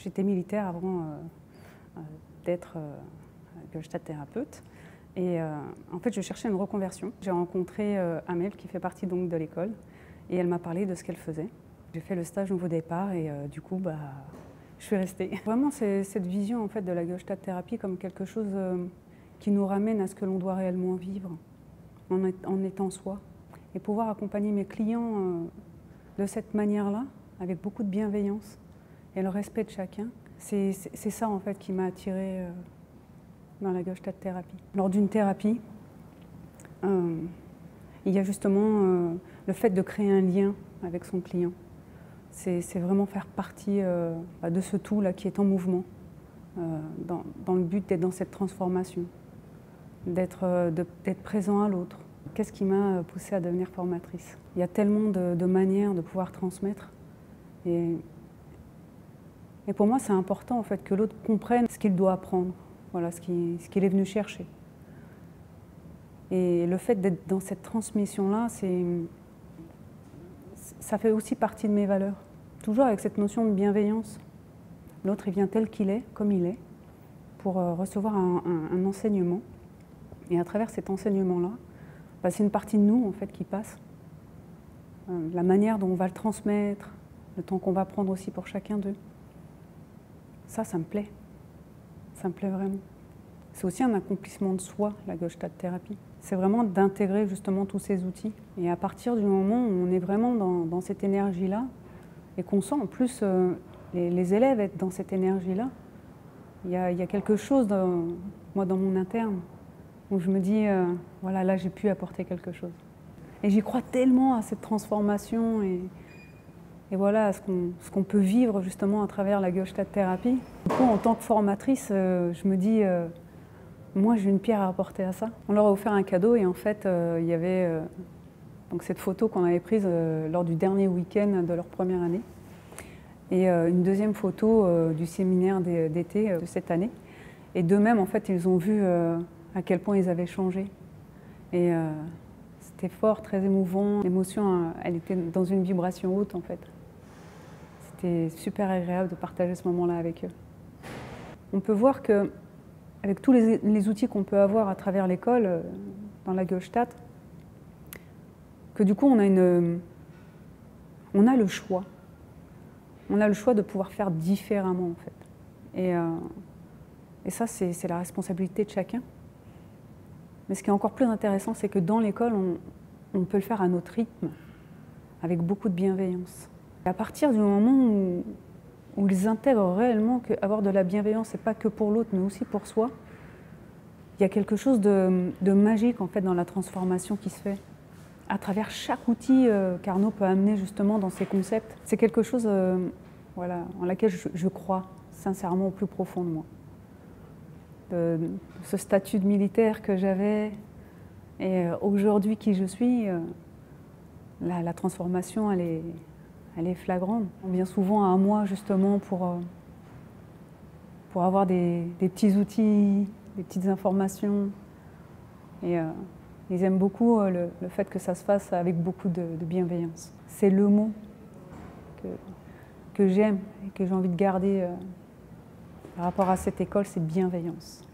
J'étais militaire avant d'être Gestalt thérapeute. Et en fait, je cherchais une reconversion. J'ai rencontré Amel, qui fait partie donc de l'école, et elle m'a parlé de ce qu'elle faisait. J'ai fait le stage Nouveau Départ et du coup, je suis restée. Vraiment, c'est cette vision en fait, de la Gestalt thérapie comme quelque chose qui nous ramène à ce que l'on doit réellement vivre, en étant soi. Et pouvoir accompagner mes clients de cette manière-là, avec beaucoup de bienveillance et le respect de chacun, c'est ça en fait qui m'a attirée dans la Gestalt thérapie. Lors d'une thérapie, il y a justement le fait de créer un lien avec son client. C'est vraiment faire partie de ce tout-là qui est en mouvement, dans le but d'être dans cette transformation, d'être présent à l'autre. Qu'est-ce qui m'a poussée à devenir formatrice? Il y a tellement de manières de pouvoir transmettre. Et pour moi, c'est important en fait, que l'autre comprenne ce qu'il doit apprendre, voilà, ce qu'il est venu chercher. Et le fait d'être dans cette transmission-là, ça fait aussi partie de mes valeurs. Toujours avec cette notion de bienveillance. L'autre, il vient tel qu'il est, comme il est, pour recevoir un enseignement. Et à travers cet enseignement-là, c'est une partie de nous en fait, qui passe. La manière dont on va le transmettre, le temps qu'on va prendre aussi pour chacun d'eux. Ça me plaît. Ça me plaît vraiment. C'est aussi un accomplissement de soi, la Gestalt thérapie. C'est vraiment d'intégrer justement tous ces outils. Et à partir du moment où on est vraiment dans cette énergie-là, et qu'on sent en plus les élèves être dans cette énergie-là, il y a quelque chose, moi, dans mon interne, où je me dis, voilà, là, j'ai pu apporter quelque chose. Et j'y crois tellement à cette transformation et voilà, à ce qu'on peut vivre justement à travers la Gestalt thérapie. Du coup, en tant que formatrice, je me dis, moi, j'ai une pierre à apporter à ça. On leur a offert un cadeau et en fait, il y avait donc cette photo qu'on avait prise lors du dernier week-end de leur première année et une deuxième photo du séminaire d'été de cette année. Et d'eux-mêmes, en fait, ils ont vu à quel point ils avaient changé. Et c'était fort, très émouvant. L'émotion, elle était dans une vibration haute, en fait. C'était super agréable de partager ce moment-là avec eux. On peut voir que avec tous les outils qu'on peut avoir à travers l'école, dans la Gestalt, que du coup on a le choix. On a le choix de pouvoir faire différemment en fait. Et ça c'est la responsabilité de chacun. Mais ce qui est encore plus intéressant, c'est que dans l'école, on peut le faire à notre rythme, avec beaucoup de bienveillance. Et à partir du moment où ils intègrent réellement qu'avoir de la bienveillance, c'est pas que pour l'autre, mais aussi pour soi, il y a quelque chose de magique en fait dans la transformation qui se fait à travers chaque outil qu'Arnaud peut amener justement dans ses concepts. C'est quelque chose voilà, en laquelle je crois sincèrement au plus profond de moi. De ce statut de militaire que j'avais et aujourd'hui qui je suis, la transformation elle est flagrante. Bien souvent à moi justement pour avoir des petits outils, des petites informations. Et ils aiment beaucoup le fait que ça se fasse avec beaucoup de bienveillance. C'est le mot que j'aime et que j'ai envie de garder par rapport à cette école, c'est bienveillance.